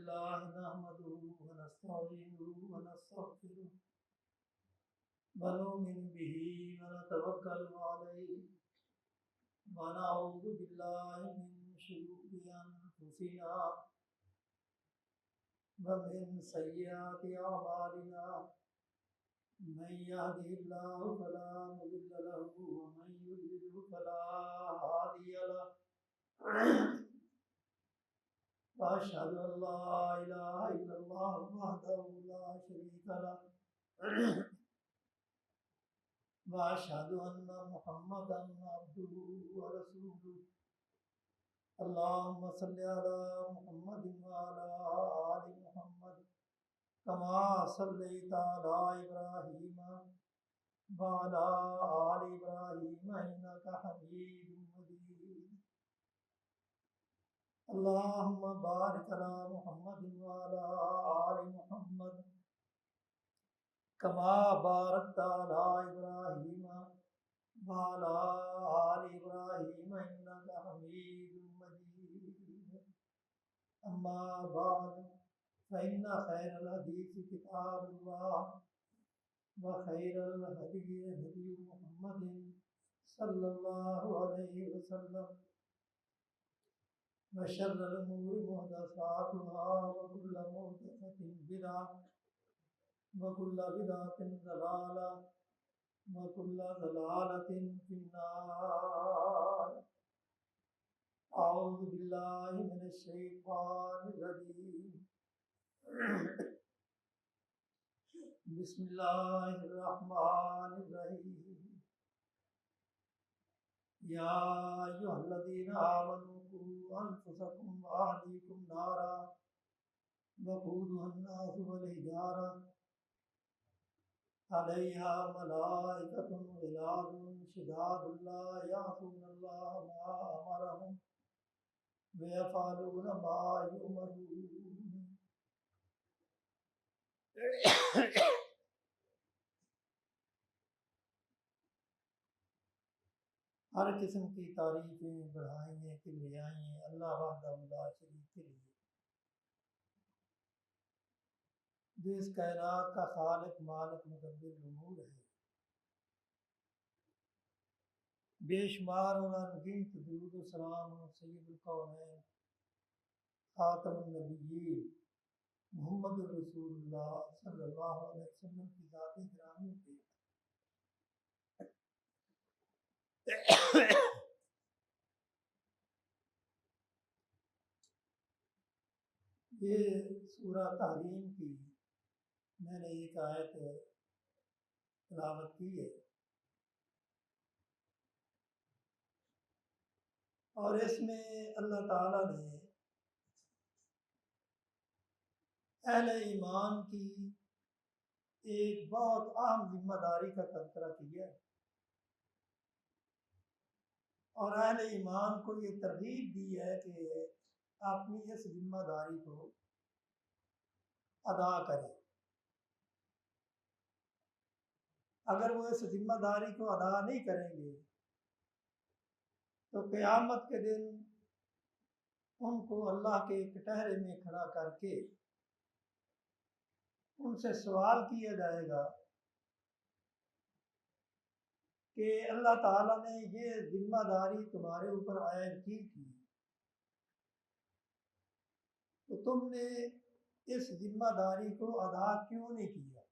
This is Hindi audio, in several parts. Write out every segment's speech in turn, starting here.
बिल्लाहि नहमदुहु व नस्तईनुहु व नस्तगफिरुह व नु'मिनु बिही व नतवक्कलु अलैहि व नऊज़ु बिल्लाहि मिन शुरूरि अनफुसिना व मिन सय्यिआति अअमालिना मन यहदिहिल्लाहु फला मुदिल्ल लहु व मन युद्लिलहु फला हादिय लहु वअशहदु अन ला इलाहा इल्लल्लाह वहदहु ला शरीक लहु वअशहदु अन्न मुहम्मदन अब्दुहु व रसूलुहु अल्लाहुम्मा सल्लि अला मुहम्मदिन व अला आलि मुहम्मद कमा सल्लैता अला इब्राहीम व अला आलि इब्राहीम इन्नका हमीदुम मजीद अल्लाहुम्मा बारिक अला मुहम्मदिन व अला आलि मुहम्मद कमा बारकता अला इब्राहीम व अला आलि इब्राहीम इन्नका हमीदुम मजीद अम्मा बाद फइन्न खैरल हदीस किताबुल्लाह व खैरल हदी हदी मुहम्मदिन सल्लल्लाहु अलैहि वसल्लम व शर्रल उमूरि मुहदसातुहा व कुल्लु मुहदसतिन बिदअह व कुल्लु बिदअतिन ज़लाला व कुल्लु ज़लालतिन फिन्नार अऊज़ु बिल्लाहि मिनश शैतानिर रजीम बिस्मिल्लाहिर रहमानिर रहीम या अय्युहल्लज़ीना आमनू qu अनफुसकुम व अहलीकुम नारा वक़ूदुहा अन्नासु वल हिजारा अलैहा मलाइकतुन ग़िलाज़ुन शिदादुन ला यअसूनल्लाह मा अमरहुम व यफ़अलून मा युमरून। हर किस्म की तारीफ़ें बढ़ाएंगे किबरियाएं अल्लाह वहदहु ला शरीक के लिए, जो इस कायनात का खालिक मालिक मुदब्बिर उमूर है। बेशुमार और अनगिनत दुरूद व सलाम सय्यदुल कौनैन खातमुन नबिय्यीन मुहम्मदुर रसूलुल्लाह सल्लल्लाहु अलैहि वसल्लम की ज़ात गिरामी पे ये सूरा तहरीम की मैंने एक आयत तिलावत की है और इसमें अल्लाह ताला ने अहले ईमान की एक बहुत अहम जिम्मेदारी का तज़किरा किया है और अहले ईमान को ये तरगीब दी है कि अपनी इस जिम्मेदारी को अदा करें। अगर वो इस जिम्मेदारी को अदा नहीं करेंगे तो क़यामत के दिन उनको अल्लाह के कटहरे में खड़ा करके उनसे सवाल किया जाएगा कि अल्लाह ताला ने ये जिम्मेदारी तुम्हारे ऊपर आयद की थी तो तुमने इस जिम्मेदारी को अदा क्यों नहीं किया।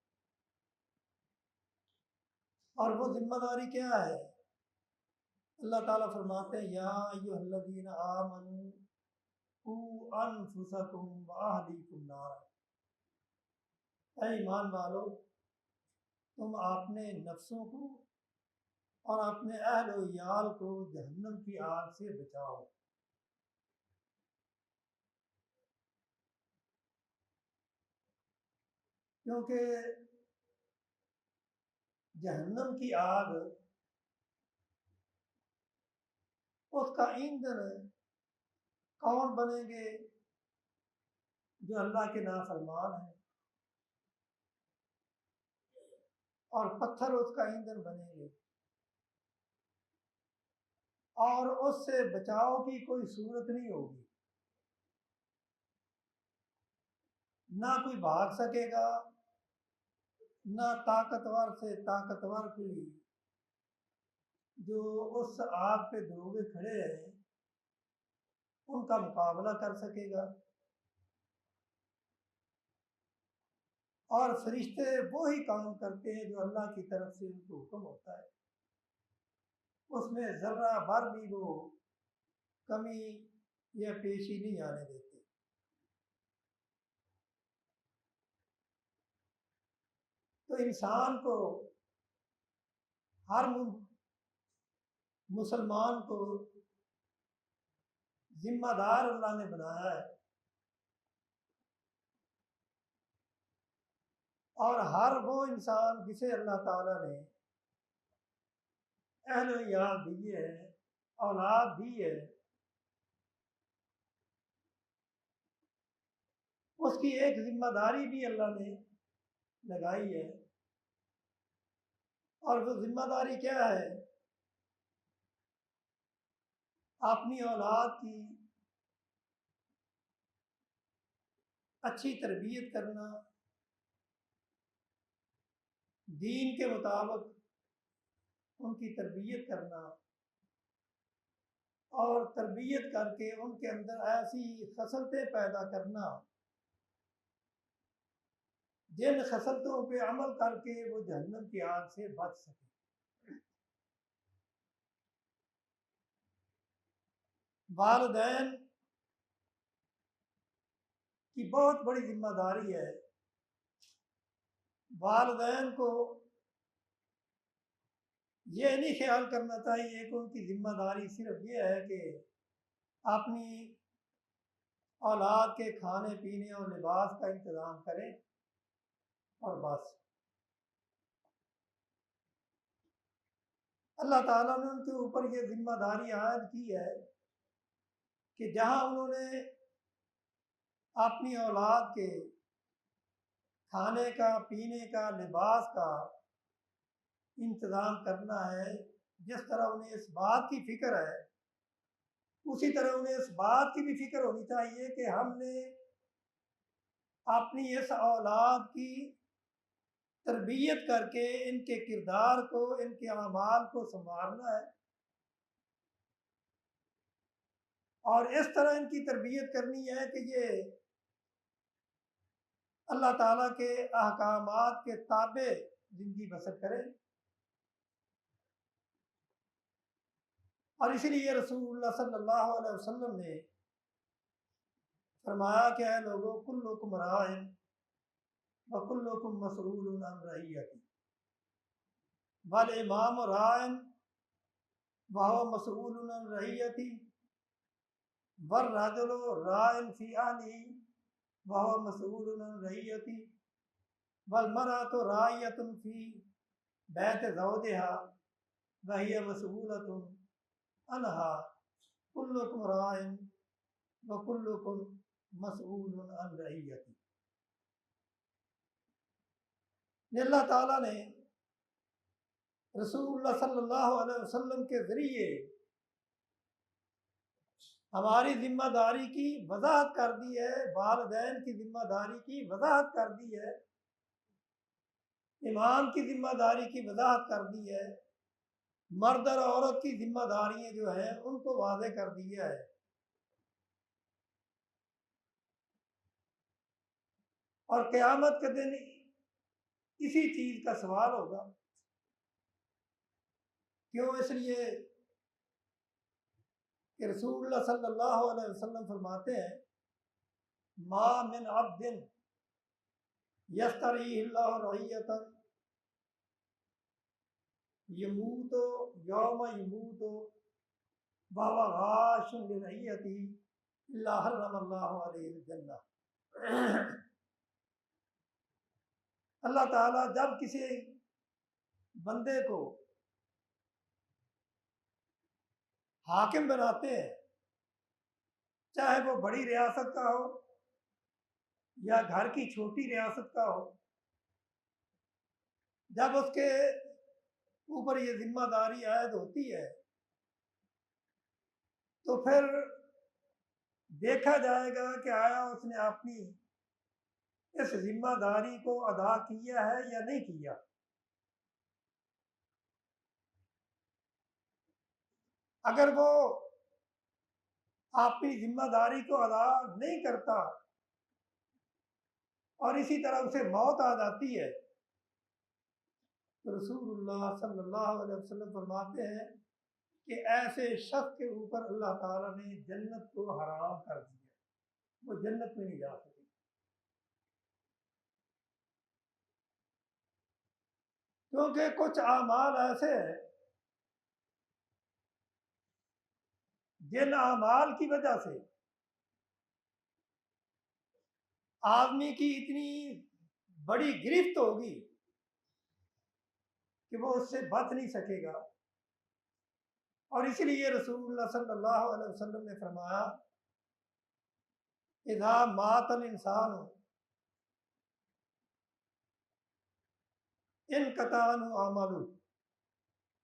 और वो जिम्मेदारी क्या है? अल्लाह ताला फरमाते हैं या अय्युहल्लज़ीना आमनू qu अनफुसकुम व अहलीकुम नारा, ऐ ईमान वालो तुम अपने नफ्सों को और अपने अहल व इयाल को जहन्नम की आग से बचाओ। क्योंकि जहन्नम की आग उसका ईंधन कौन बनेंगे? जो अल्लाह के नाफरमान है, और पत्थर उसका ईंधन बनेंगे और उससे बचाव की कोई सूरत नहीं होगी। ना कोई भाग सकेगा, ना ताकतवर से ताकतवर कोई जो उस आग पे दरोगे खड़े हैं उनका मुकाबला कर सकेगा। और फरिश्ते वो ही काम करते हैं जो अल्लाह की तरफ से उनको हुक्म होता है, उसमें जर्रा भर भी वो कमी या पेशी नहीं आने देते। तो इंसान को, हर मुसलमान को जिम्मेदार अल्लाह ने बनाया है, और हर वो इंसान जिसे अल्लाह ताला ने अहलियात दी है, औलाद दी है, उसकी एक जिम्मेदारी भी अल्लाह ने लगाई है। और वो जिम्मेदारी क्या है? अपनी औलाद की अच्छी तरबियत करना, दीन के मुताबिक उनकी तरबियत करना, और तरबियत करके उनके अंदर ऐसी खसलतें पैदा करना जिन खसलतों पे अमल करके वो जहन्नम की आग से बच सके। वालिदैन की बहुत बड़ी जिम्मेदारी है। वालिदैन को ये नहीं ख्याल करना चाहिए कि उनकी जिम्मेदारी सिर्फ ये है कि अपनी औलाद के खाने पीने और लिबास का इंतज़ाम करें और बस। अल्लाह ताला ने उनके ऊपर ये जिम्मेदारी आयद की है कि जहाँ उन्होंने अपनी औलाद के खाने का, पीने का, लिबास का इंतज़ाम करना है, जिस तरह उन्हें इस बात की फिक्र है, उसी तरह उन्हें इस बात की भी फिक्र होनी चाहिए कि हमने अपनी इस औलाद की तरबियत करके इनके किरदार को, इनके अमाल को संवारना है, और इस तरह इनकी तरबियत करनी है कि ये अल्लाह ताला के अहकामात के ताबे जिंदगी बसर करें। और इसलिए रसूलुल्लाह सल्लल्लाहु अलैहि वसल्लम ने फरमाया कि है लोगों, कुल्लुकुम राइन व कुल्लुकुम मसऊलुन अन रइयती वल इमाम राइन व हुवा मसऊलुन अन रइयती वर रजुलु राइन फी अहली व हुवा मसऊलुन अन रइयती वल मरअतु राइयतुन फी बैत ज़ौजिहा व हिय मसऊलतुन अनहा कुल्लुकुम राइन व कुल्लुकुम मसऊलुन अन रइयती। अल्लाह ताला ने रसूलुल्लाह सल्लल्लाहु अलैहि वसल्लम के ज़रिए हमारी जिम्मेदारी की वजाहत कर दी है, वालिदैन की जिम्मेदारी की वजाहत कर दी है, इमाम की जिम्मेदारी की वजाहत कर दी है, मर्द और औरत की जिम्मेदारियां जो है उनको वाज़े कर दिया है। और क़यामत के दिन इसी चीज का सवाल होगा। क्यों? इसलिए कि रसूलुल्लाह सल्लल्लाहु अलैहि वसल्लम फरमाते हैं, मा मिन अब्दिन यस्तरीहिल्लाहु रइयतन यमूतु यौम यमूतु व हुवा गाशिन लिरइयती इल्ला हर्रमल्लाहु अलैहिल जन्नह। अल्लाह ताला जब किसी बंदे को हाकिम बनाते हैं, चाहे वो बड़ी रियासत का हो या घर की छोटी रियासत का हो, जब उसके ऊपर ये जिम्मेदारी आयद होती है तो फिर देखा जाएगा कि आया उसने अपनी इस जिम्मेदारी को अदा किया है या नहीं किया। अगर वो आपकी जिम्मेदारी को अदा नहीं करता और इसी तरह उसे मौत आ जाती है, तो रसूलुल्लाह सल्लल्लाहु अलैहि वसल्लम फरमाते हैं कि ऐसे शख्स के ऊपर अल्लाह ताला ने जन्नत को हराम कर दिया, वो जन्नत में नहीं जा सके। क्योंकि कुछ आमाल ऐसे हैं जिन आमाल की वजह से आदमी की इतनी बड़ी गिरफ्त होगी कि वो उससे बच नहीं सकेगा। और इसलिए रसूलुल्लाह सल्लल्लाहु अलैहि वसल्लम ने फरमाया, इज़ा मातल इंसान इन कतान अमलु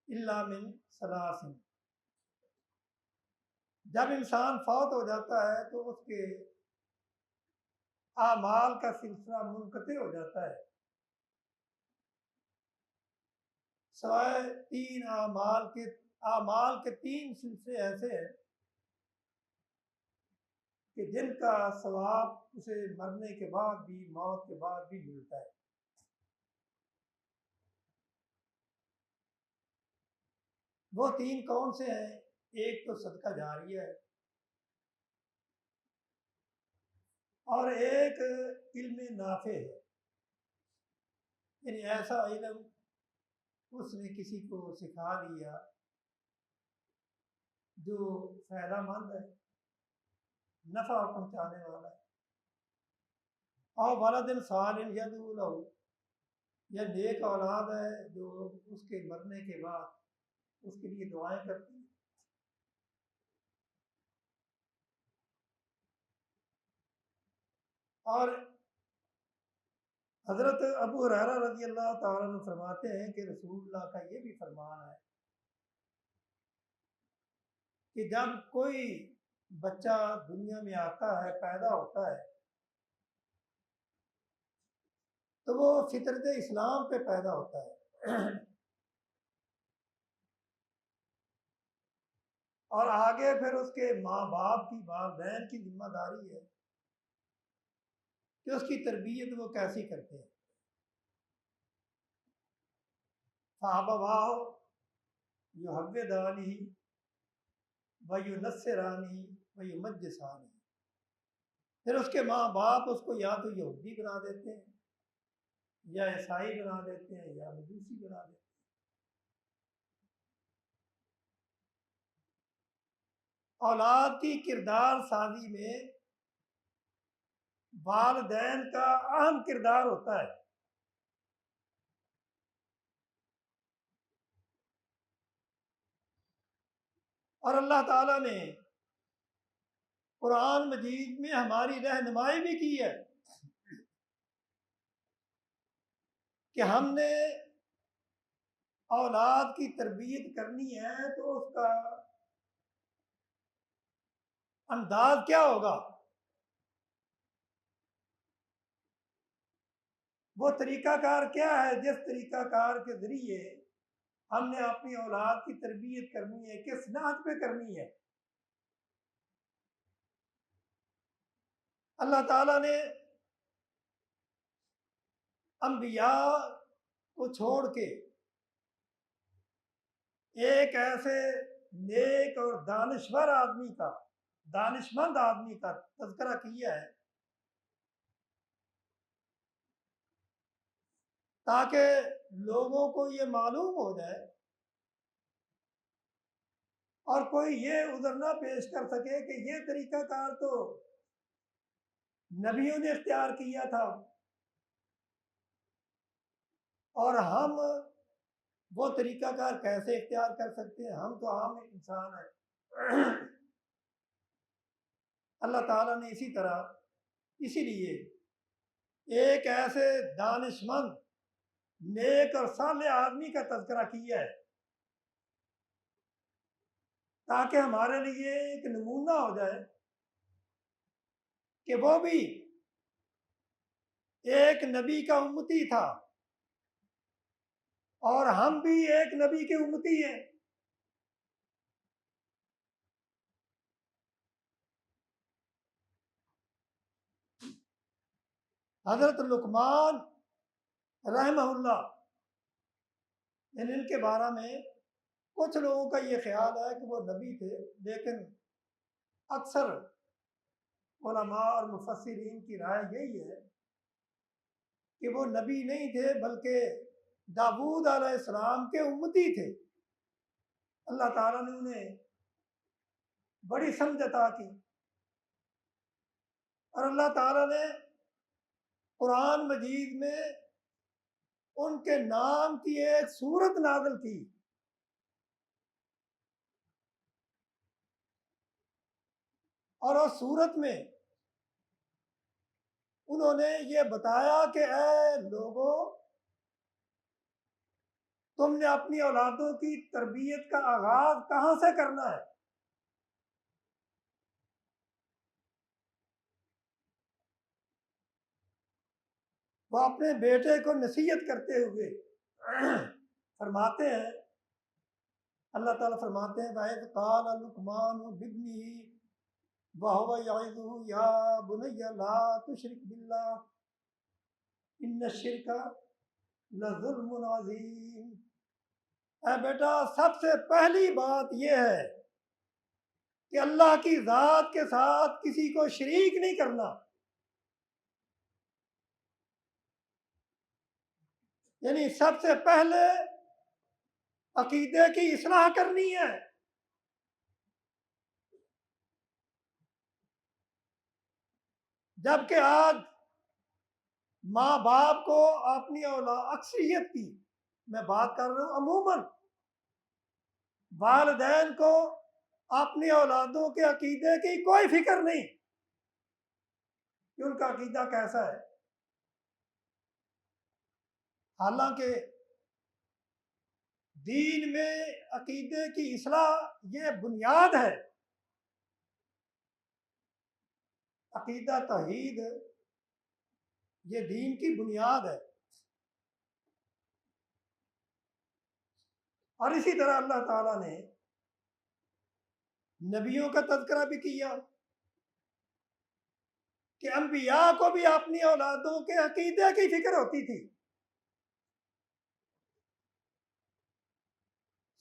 इल्ला मिन सलासिन। जब इंसान फौत हो जाता है तो उसके आमाल का सिलसिला मुनक़ते हो जाता है, सवाए तीन आमाल के तीन सिलसिले ऐसे हैं कि जिनका सवाब उसे मरने के बाद भी, मौत के बाद भी मिलता है। वो तीन कौन से हैं? एक तो सदका जारिया है, और एक इल्म नाफे है, यानी ऐसा इल्म उसने किसी को सिखा दिया जो फायदामंद है, नफा पहुंचाने वाला है। और वलदिन सालिन यदऊ लहू, यह नेक औलाद है जो उसके मरने के बाद उसके लिए दुआएं करती है। और हजरत अबू हुरैरा रज़ी अल्लाह ताला अन्हु फरमाते हैं कि रसूलुल्लाह का ये भी फरमान है कि जब कोई बच्चा दुनिया में आता है, पैदा होता है, तो वो फितरत इस्लाम पे पैदा होता है। और आगे फिर उसके माँ बाप की, वालिदैन की जिम्मेदारी है कि उसकी तरबियत वो कैसी करते हैं। फ़ाबवाहु युहव्विदानिही व युनस्सिरानिही व युमज्जिसानिही। फिर उसके माँ बाप उसको या तो यहूदी बना देते हैं, या ईसाई बना देते हैं, या मजूसी बना देते हैं। औलाद की किरदार साजी में वालिदैन का अहम किरदार होता है। और अल्लाह ताला ने कुरान मजीद में हमारी रहनुमाई भी की है कि हमने औलाद की तरबियत करनी है तो उसका अंदाज क्या होगा, वो तरीकाकार क्या है जिस तरीकाकार के जरिए हमने अपनी औलाद की तरबियत करनी है, किस नाज पे करनी है। अल्लाह ताला ने अंबिया को छोड़ के एक ऐसे नेक और दानिशवर आदमी का, दानिशमंद आदमी का तज़किरा किया है ताकि लोगों को ये मालूम हो जाए और कोई ये उधर ना पेश कर सके कि ये तरीकाकार तो नबियों ने इख्तियार किया था और हम वो तरीकाकार कैसे इख्तियार कर सकते हैं, हम तो आम इंसान हैं। अल्लाह ताला ने इसी तरह इसीलिए एक ऐसे दानिशमंद, नेक और साले आदमी का तज़किरा किया है ताकि हमारे लिए एक नमूना हो जाए कि वो भी एक नबी का उम्मती था और हम भी एक नबी के उम्मती हैं। हजरत लुकमान रहमहुल्लाह, इनके बारे में कुछ लोगों का ये ख्याल है कि वो नबी थे, लेकिन अक्सर उलमा और मुफस्सिरीन की राय यही है कि वो नबी नहीं थे, बल्कि दाऊद अलैहिस्सलाम के उम्मती थे। अल्लाह ताला ने उन्हें बड़ी समझ अता की और अल्लाह ताला ने कुरान मजीद में उनके नाम की एक सूरत नाज़िल की। और उस सूरत में उन्होंने ये बताया कि ऐ लोगों, तुमने अपनी औलादों की तरबियत का आगाज कहाँ से करना है। वो अपने बेटे को नसीहत करते हुए फरमाते हैं, अल्लाह ताला फरमाते हैं, वैद काल लुकमान बिब्निही वहुव यइज़ुहु या बुनय्या ला तुशरिक बिल्लाह इन्न शिरका लज़ुल्मुन अज़ीम। ऐ बेटा, सबसे पहली बात यह है कि अल्लाह की ज़ात के साथ किसी को शरीक नहीं करना। यानी सबसे पहले अकीदे की इस्लाह करनी है। जबकि आज माँ बाप को अपनी औलाद, अक्सरियत की मैं बात कर रहा हूँ, अमूमन वालिदैन को अपनी औलादों के अकीदे की कोई फिक्र नहीं कि उनका अकीदा कैसा है। हालांकि दीन में अकीदे की इस्लाह ये बुनियाद है। अकीदा तौहीद ये दीन की बुनियाद है। और इसी तरह अल्लाह ताला ने नबियों का तज़किरा भी किया कि अंबिया को भी अपनी औलादों के अकीदे की फिक्र होती थी।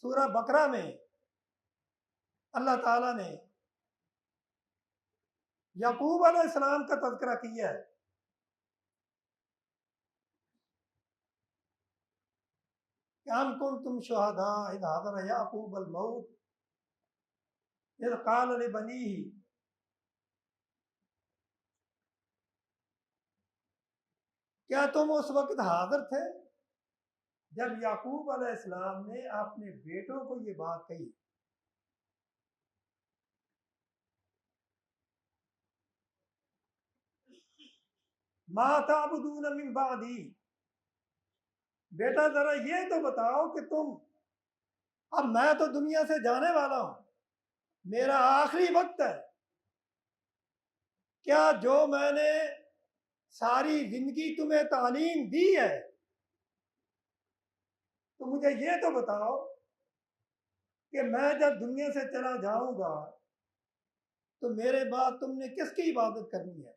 सूरह बकरा में अल्लाह ताला ने याकूब अलैहिस्सलाम का तज़किरा किया है। अम कुंतुम शुहदा इज़ हज़र याकूब अल मौत इज़ क़ाल लिबनीही, क्या तुम उस वक्त हाजिर थे जब याकूब अलैहिस्सलाम ने अपने बेटों को ये बात कही। मा ताबुदून मिन बादी, बेटा जरा ये तो बताओ कि तुम, अब मैं तो दुनिया से जाने वाला हूं, मेरा आखिरी वक्त है, क्या जो मैंने सारी जिंदगी तुम्हें तालीम दी है, तो मुझे ये तो बताओ कि मैं जब दुनिया से चला जाऊंगा तो मेरे बाद तुमने किसकी इबादत करनी है।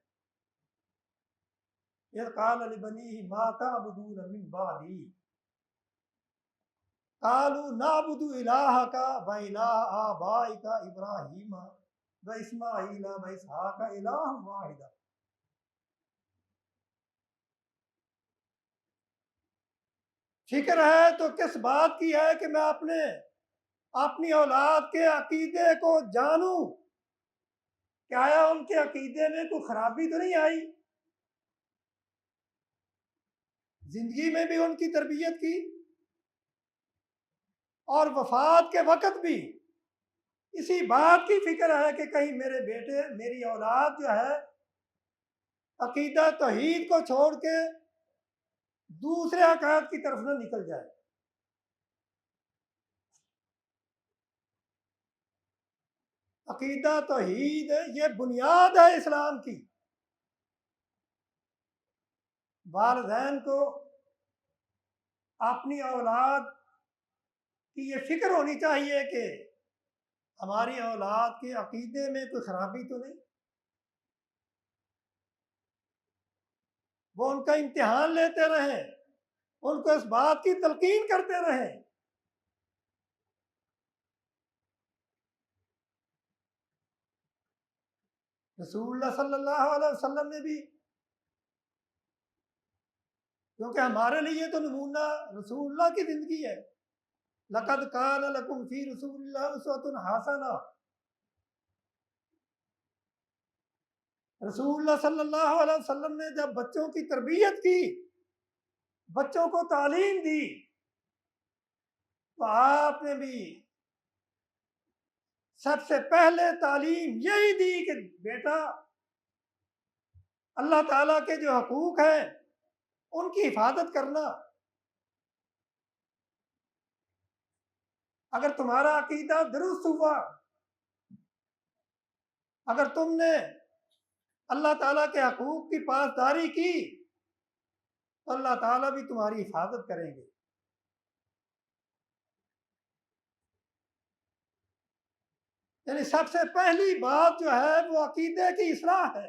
इज़ क़ाल लिबनीही मा ताबुदून मिन बादी क़ालू नअबुदु इलाहका व इलाह आबाइका इब्राहीम व इस्माईल व इसहाक इलाहन वाहिदा। फिक्र है तो किस बात की है कि मैं अपनी औलाद के अकीदे को जानूं, क्या आया उनके अकीदे में कोई खराबी तो नहीं आई, जिंदगी में भी उनकी तरबियत की और वफात के वक्त भी इसी बात की फिक्र है कि कहीं मेरे बेटे, मेरी औलाद जो है अकीदा तौहीद को छोड़ के दूसरे अकायद की तरफ न निकल जाए। अकीदा तौहीद ये बुनियाद है इस्लाम की। वालिदैन को अपनी औलाद की ये फिक्र होनी चाहिए कि हमारी औलाद के अकीदे में कोई खराबी तो नहीं, वो उनका इम्तिहान लेते रहें, उनको इस बात की तलकीन करते रहें। रसूलुल्लाह सल्लल्लाहु अलैहि वसल्लम ने भी, क्योंकि हमारे लिए तो नमूना रसूलुल्लाह की जिंदगी है। लक़द कान लकुम फी रसूलिल्लाह उस्वतुन हसना। रसूलुल्लाह सल्लल्लाहु अलैहि वसल्लम ने जब बच्चों की तरबियत की, बच्चों को तालीम दी, तो आपने भी सबसे पहले तालीम यही दी कि बेटा, अल्लाह ताला के जो हकूक हैं उनकी हिफाजत करना। अगर तुम्हारा अकीदा दुरुस्त हुआ, अगर तुमने अल्लाह ताला के हकूक की पासदारी की, तो अल्लाह ताला भी तुम्हारी हिफाजत करेंगे। यानी सबसे पहली बात जो है वो अकीदे की इस्लाह है।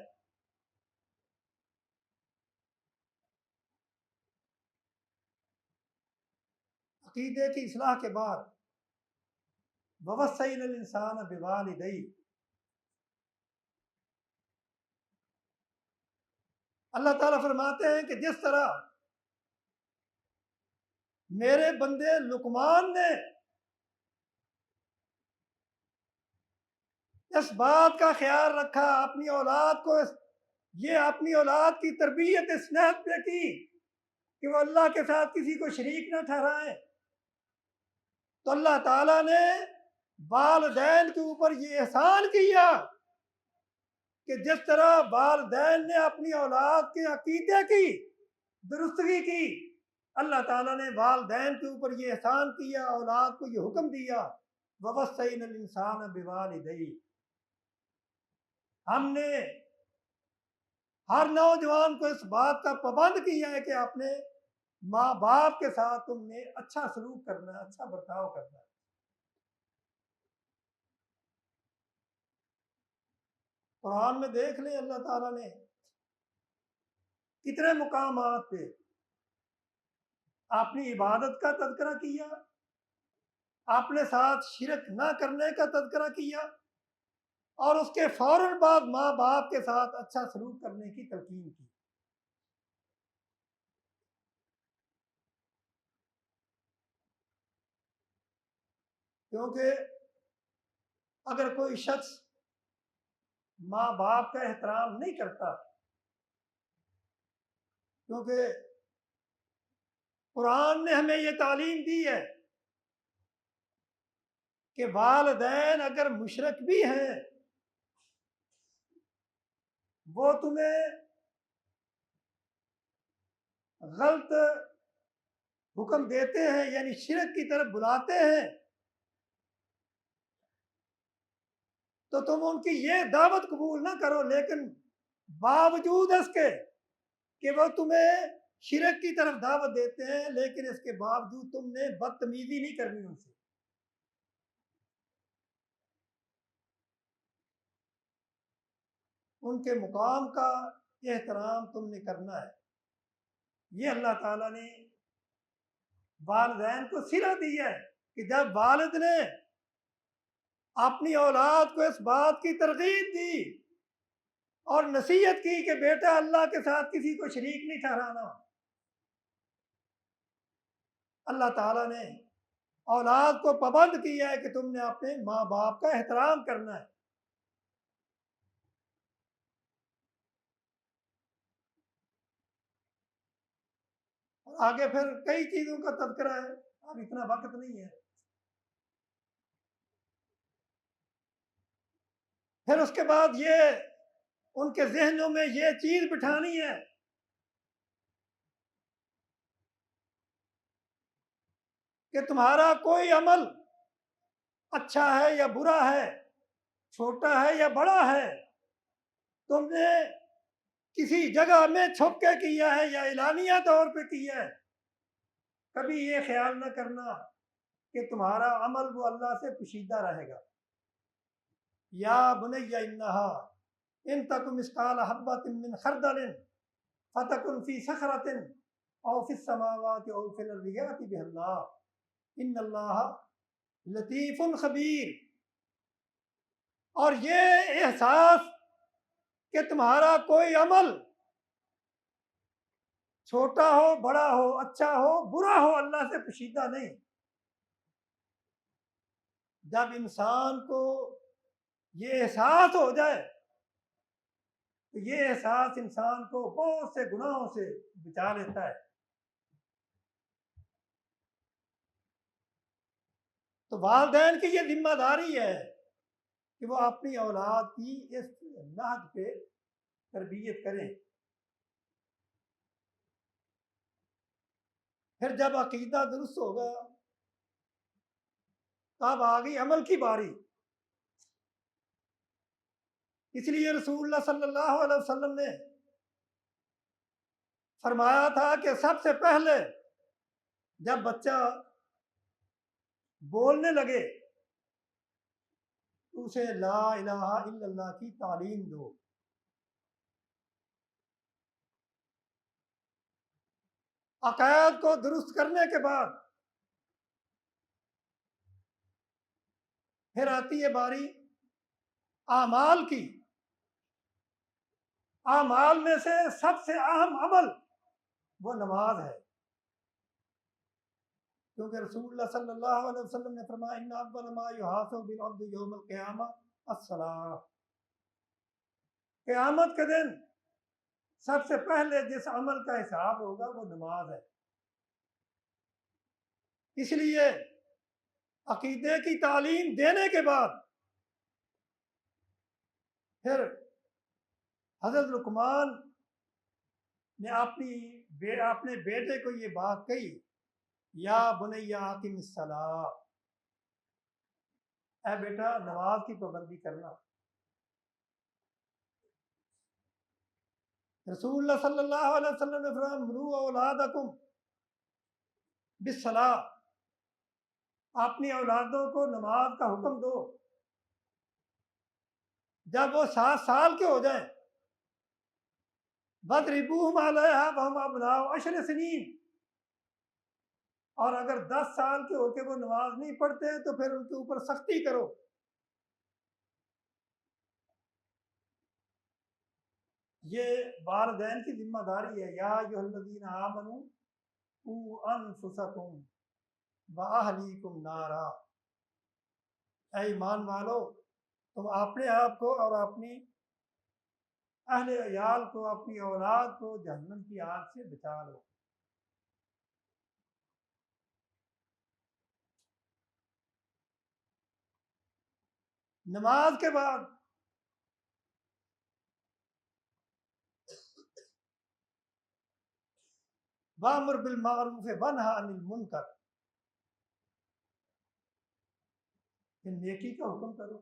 अकीदे की इस्लाह के बाद ववस्सैनल इंसान बिवालिदैहि, अल्लाह ताला फरमाते हैं कि जिस तरह मेरे बंदे लुकमान ने इस बात का ख्याल रखा, अपनी औलाद को ये अपनी औलाद की तरबियत इस नहज पे की कि वो अल्लाह के साथ किसी को शरीक न ठहराए, तो अल्लाह ताला ने वालिदैन के ऊपर ये एहसान किया कि जिस तरह वालिदैन ने अपनी औलाद के अकीदे की दुरुस्तगी की, अल्लाह ताला ने वालिदैन के ऊपर ये एहसान किया, औलाद को ये हुक्म दिया, ववस्सैनल इंसान बिवालिदैहि। हमने हर नौजवान को इस बात का पाबंद किया है कि अपने माँ बाप के साथ तुमने अच्छा सलूक करना है, अच्छा बर्ताव करना है। कुरान में देख लें, अल्लाह ताला ने कितने मुकामात पे अपनी इबादत का तज़किरा किया, अपने साथ शिरक ना करने का तज़किरा किया, और उसके फौरन बाद माँ बाप के साथ अच्छा सलूक करने की तलकीन की। क्योंकि अगर कोई शख्स माँ बाप का एहतराम नहीं करता, क्योंकि कुरान ने हमें ये तालीम दी है कि वालिदैन अगर मुशरक भी हैं, वो तुम्हें गलत हुक्म देते हैं, यानी शिरक की तरफ बुलाते हैं, तो तुम उनकी ये दावत कबूल ना करो, लेकिन बावजूद इसके कि वो तुम्हें शिरक की तरफ दावत देते हैं, लेकिन इसके बावजूद तुमने बदतमीजी नहीं करनी उनसे। उनके मुकाम का एहतराम तुमने करना है। ये अल्लाह ताला ने वालिदैन को सिला दिया है कि जब वालिद ने अपनी औलाद को इस बात की तरगीब दी और नसीहत की कि बेटा अल्लाह के साथ किसी को शरीक नहीं ठहराना, अल्लाह ताला ने औलाद को पाबंद किया है कि तुमने अपने माँ बाप का एहतराम करना है। और आगे फिर कई चीज़ों का तज़किरा है, अब इतना वक्त नहीं है। फिर उसके बाद ये उनके जहनों में ये चीज़ बिठानी है कि तुम्हारा कोई अमल अच्छा है या बुरा है, छोटा है या बड़ा है, तुमने किसी जगह में छुप के किया है या एलानिया तौर पे किया है, कभी ये ख्याल न करना कि तुम्हारा अमल वो अल्लाह से पोशीदा रहेगा। या बुनैया इन्नहा इन तकुम मिस्काल हब्बतिन मिन खरदलिन फतकुन फी सखरतिन औ फिस समावाति औ फिल अर्दि याति बिहल्लाह इन्नल्लाह लतीफुन खबीर। और ये एहसास कि तुम्हारा कोई अमल छोटा हो बड़ा हो अच्छा हो बुरा हो अल्लाह से पोशीदा नहीं। जब इंसान को ये एहसास हो जाए तो ये एहसास इंसान को बहुत से गुनाहों से बचा लेता है। तो वालिदैन की ये जिम्मेदारी है कि वो अपनी औलाद की इस नहज पे तरबियत करें। फिर जब अकीदा दुरुस्त होगा तब आ गई अमल की बारी। इसलिए रसूलुल्लाह सल्लल्लाहु अलैहि वसल्लम ने फरमाया था कि सबसे पहले जब बच्चा बोलने लगे तो उसे ला इलाहा इल्लल्लाह की तालीम दो। अकायद को दुरुस्त करने के बाद फिर आती है बारी आमाल की। आमाल में से सबसे अहम अमल वो नमाज है, क्योंकि रसूलुल्लाह सल्लल्लाहु अलैहि वसल्लम ने फरमाया इन्ना अव्वल मा युहासबु बिल अब्दि यौमल क़ियामह अस्सलाह। क़यामत के दिन सबसे पहले जिस अमल का हिसाब होगा वो नमाज है। इसलिए अकीदे की तालीम देने के बाद फिर हज़रत लुकमान ने अपने बेटे को ये बात कही, या बुनैया अक़िमिस्सलाह, ऐ बेटा नमाज की पाबंदी करना। रसूलुल्लाह सल्लल्लाहु अलैहि वसल्लम ने फरमाया मुरू औलादकुम बिस्सलाह, अपनी औलादों को नमाज का हुक्म दो। जब वो 7 साल के हो जाएं वदरिबूहुम अलैहा वहुम अबनाउ अशर सनीन, और अगर 10 साल के होके वो नमाज नहीं पढ़ते तो फिर उनके ऊपर सख्ती करो। ये वालिदैन की जिम्मेदारी है। या अय्युहल्लज़ीना आमनू क़ू अनफुसकुम व अहलीकुम नारा, ऐ ईमान वालो तुम अपने आप को और अपनी अहले अयाल को अपनी औलाद को जहन्नम की आग से बचा लो। नमाज के बाद वामुर बिल मारूफ वन्हा अनिल मुनकर, नेकी का हुक्म करो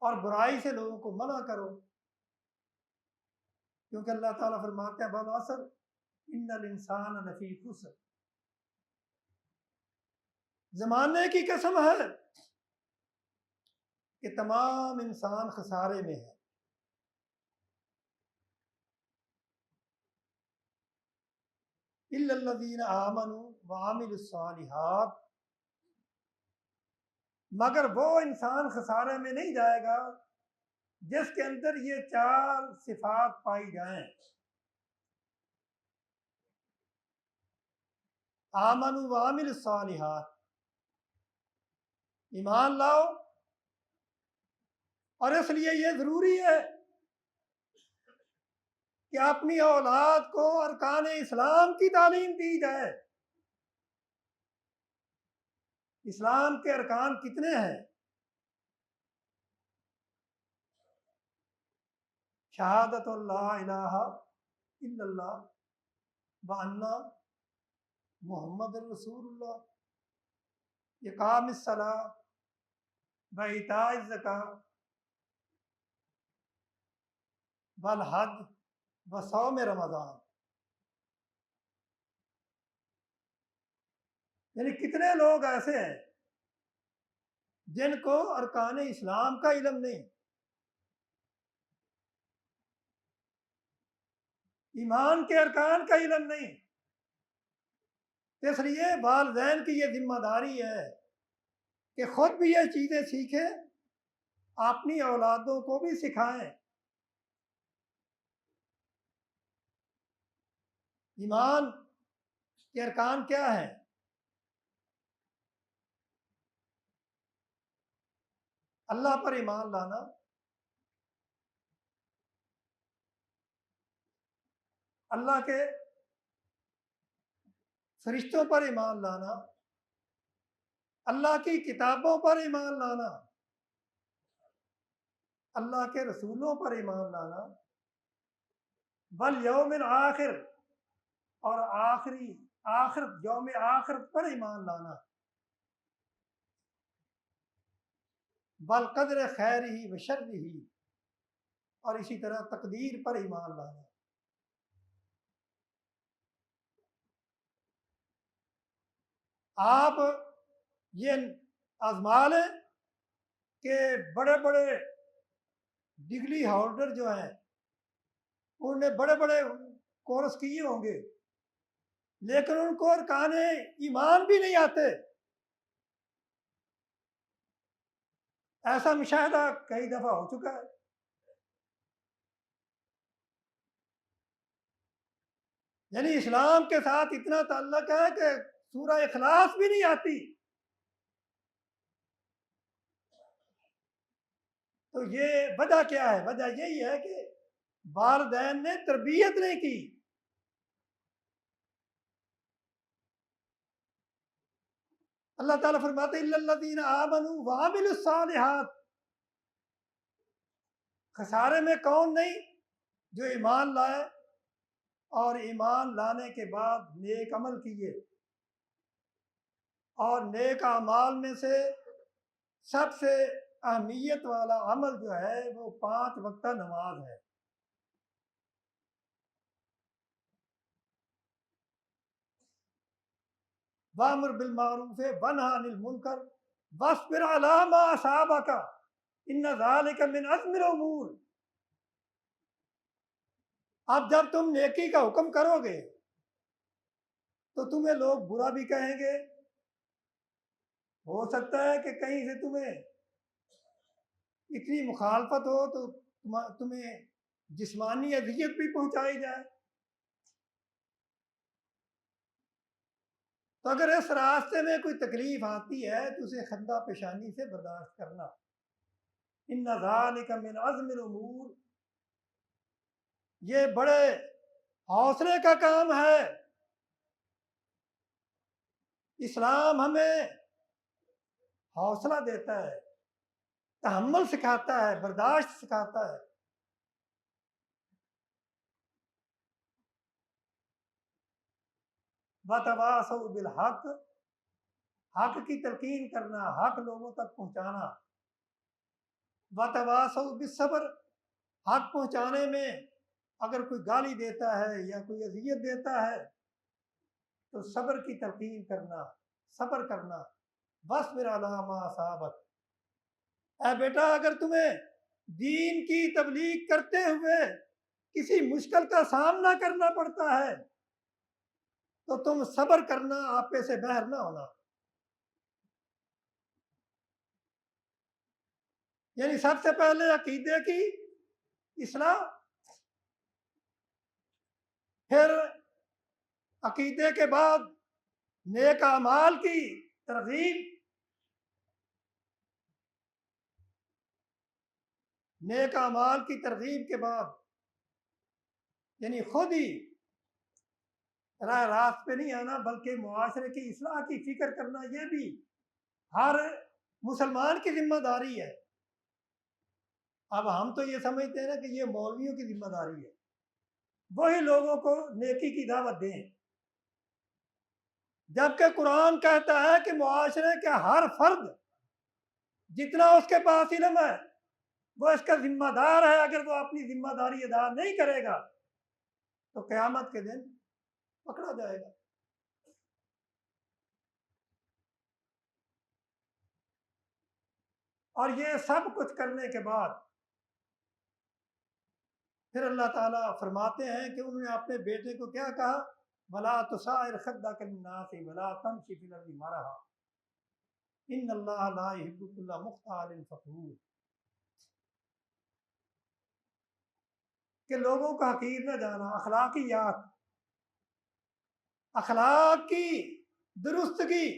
और बुराई से लोगों को मना करो, क्योंकि अल्लाह ताला फरमाते हैं वल असर इन्नल इंसान लफी खुस्र, जमाने की कसम है कि तमाम इंसान खसारे में है। इल्लल्लज़ीना आमनू व अमिलुस्सालिहात, मगर वो इंसान खसारे में नहीं जाएगा जिसके अंदर ये 4 सिफात पाई जाएं। आमनू व अमिलुस्सालिहात, ईमान लाओ, और इसलिए ये जरूरी है कि अपनी औलाद को अरकान इस्लाम की तालीम दी जाए। इस्लाम के अरकान कितने हैं? शहादत ला इलाहा इल्लल्लाह व अन्ना मुहम्मद रसूलुल्लाह, इकामिस सलाह व इताइज ज़कात वल हज व सौम रमज़ान। यानी कितने लोग ऐसे हैं जिनको अरकान इस्लाम का इल्म नहीं, ईमान के अरकान का इल्म नहीं। इसलिए वालिदैन की ये जिम्मेदारी है कि खुद भी ये चीज़ें सीखें, अपनी औलादों को भी सिखाएं। ईमान के अरकान क्या है? अल्लाह पर ईमान लाना, अल्लाह के फरिश्तों पर ईमान लाना, अल्लाह की किताबों पर ईमान लाना, अल्लाह के रसूलों पर ईमान लाना, वल यौमिल आखिर, और आखिरी आखिरत यौम आखिरत पर ईमान लाना, वल कदर खैर ही व शर ही, और इसी तरह तकदीर पर ईमान लाना। आप ये आजमा लें कि बड़े बड़े डिग्री होल्डर जो हैं उन्होंने बड़े बड़े कोर्स किए होंगे, लेकिन उनको अरकान ईमान भी नहीं आते। ऐसा मुशाहिदा कई दफा हो चुका है। यानी इस्लाम के साथ इतना ताल्लुक है कि सूरह इखलास भी नहीं आती। तो ये वजह क्या है? वजह यही है कि वालिदैन ने तरबियत नहीं की। अल्लाह ताला फरमाते इल्लल्लज़ीना आमनू व अमिलुस सालिहात, खसारे में कौन नहीं? जो ईमान लाए और ईमान लाने के बाद नेक अमल किए। और नेक अमाल में से सबसे अहमियत वाला अमल जो है वो 5 वक्त नमाज है। वामुर बिल मारूफ वन्हा अनिल मुनकर वस्बिर अला मा असाबका इन्ना ज़ालिका मिन अज़्मिल उमूर। अब जब तुम नेकी का हुक्म करोगे तो तुम्हें लोग बुरा भी कहेंगे, हो सकता है कि कहीं से तुम्हें इतनी मुखालफत हो तो तुम्हें जिस्मानी अजियत भी पहुंचाई जाए। तो अगर इस रास्ते में कोई तकलीफ आती है तो उसे खंदा पेशानी से बर्दाश्त करना। इन्ना ज़ालिका मिन अज़्मिल उमूर, ये बड़े हौसले का काम है। इस्लाम हमें हौसला देता है, तहम्मुल सिखाता है, बर्दाश्त सिखाता है। वतवासौ बिल हक, हक की तलकीन करना, हक लोगों तक पहुंचाना। वतवासौ बिस सब्र, हक पहुंचाने में अगर कोई गाली देता है या कोई अजियत देता है तो सब्र की तलकीन करना, सब्र करना। वस्बिर अला मा असाबक, ऐ बेटा अगर तुम्हें दीन की तबलीग करते हुए किसी मुश्किल का सामना करना पड़ता है तो तुम सब्र करना, आपे से बहर ना होना। यानी सबसे पहले अकीदे की इस्लाह, फिर अकीदे के बाद नेक अमाल की तरगीब, नेक अमाल की तरगीब के बाद यानी खुद ही राह रास्त पे नहीं आना बल्कि मुआशरे की इस्लाह की फिक्र करना, ये भी हर मुसलमान की जिम्मेदारी है। अब हम तो ये समझते हैं ना कि ये मौलवियों की जिम्मेदारी है, वही लोगों को नेकी की दावत दें, जबकि कुरान कहता है कि मुआशरे के हर फर्द जितना उसके पास इल्म है वो इसका जिम्मेदार है। अगर वो अपनी जिम्मेदारी अदा नहीं करेगा तो क़यामत के दिन पकड़ा जाएगा। और ये सब कुछ करने के बाद फिर अल्लाह ताला फरमाते हैं कि उन्होंने अपने बेटे को क्या कहा, वला तुसाइर खद्दक लिन्नास वला तमशी फिल अर्दि मरहा इन्नल्लाह ला युहिब्बु कुल्ला मुख्तालिन फखूर, कि लोगों का हकीर न जाना, अखलाकियात, अखलाक की दुरुस्तगी,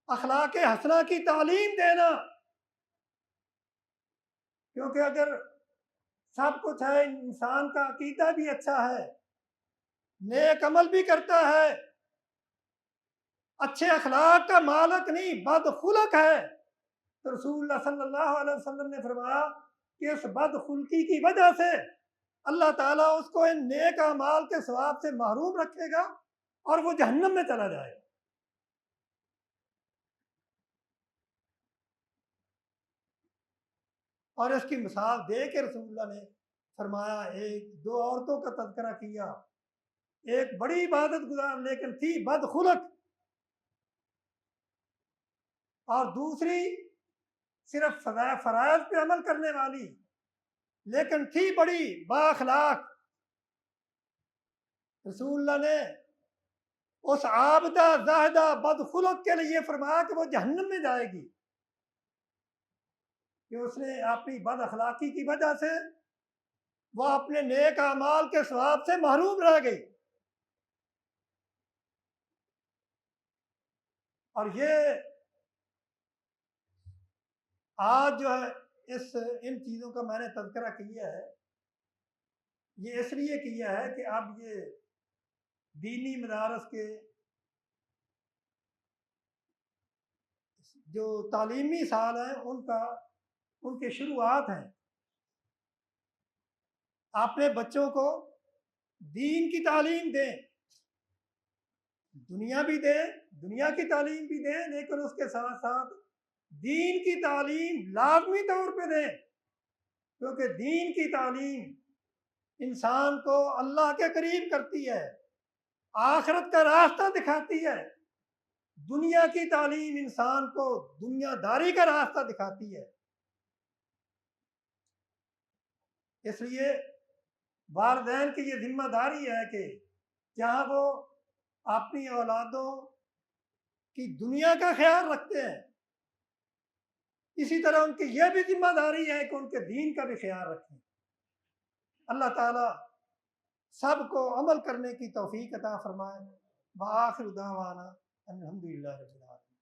अखलाक हसना की तालीम देना। क्योंकि अगर सब कुछ है, इंसान का अकीदा भी अच्छा है, नेक अमल भी करता है, अच्छे अखलाक का मालक नहीं बदखुलक है, तो रसूलुल्लाह सल्लल्लाहु अलैहि वसल्लम ने फरमाया कि इस बदखुल्की की वजह से अल्लाह ताला उसको इन नेक अमाल के सवाब से महरूम रखेगा और वो जहन्नम में चला जाएगा। और इसकी मिसाल दे के रसूलुल्लाह ने फरमाया, एक दो औरतों का तज़किरा किया, एक बड़ी इबादत गुजार लेकिन थी बदखुलक, और दूसरी सिर्फ फराइज पे अमल करने वाली लेकिन थी बड़ी बाअखलाक। रसूलुल्लाह ने उस आबदा जाहिदा बदखुलक के लिए फरमाया कि वो जहन्नम में जाएगी, कि उसने अपनी बद अखलाकी की वजह से वह अपने नेक अमाल के सवाब से महरूम रह गई। और ये आज जो है इन चीज़ों का मैंने तज़किरा किया है, ये इसलिए किया है कि अब ये दीनी मदारस के जो तालीमी साल हैं उनके शुरुआत हैं। अपने बच्चों को दीन की तालीम दें, दुनिया भी दें, दुनिया की तालीम भी दें, लेकिन उसके साथ साथ दीन की तालीम लाजमी तौर पे दें, क्योंकि दीन की तालीम इंसान को अल्लाह के करीब करती है, आखिरत का रास्ता दिखाती है। दुनिया की तालीम इंसान को दुनियादारी का रास्ता दिखाती है। इसलिए वालिदैन की ये जिम्मेदारी है कि जहाँ वो अपनी औलादों की दुनिया का ख्याल रखते हैं, इसी तरह उनकी यह भी जिम्मेदारी है कि उनके दीन का भी ख्याल रखें। अल्लाह ताला सबको अमल करने की तौफीक अता फरमाए। व आखिर दावाना अल्हम्दुलिल्लाह रब्बिल आलमीन।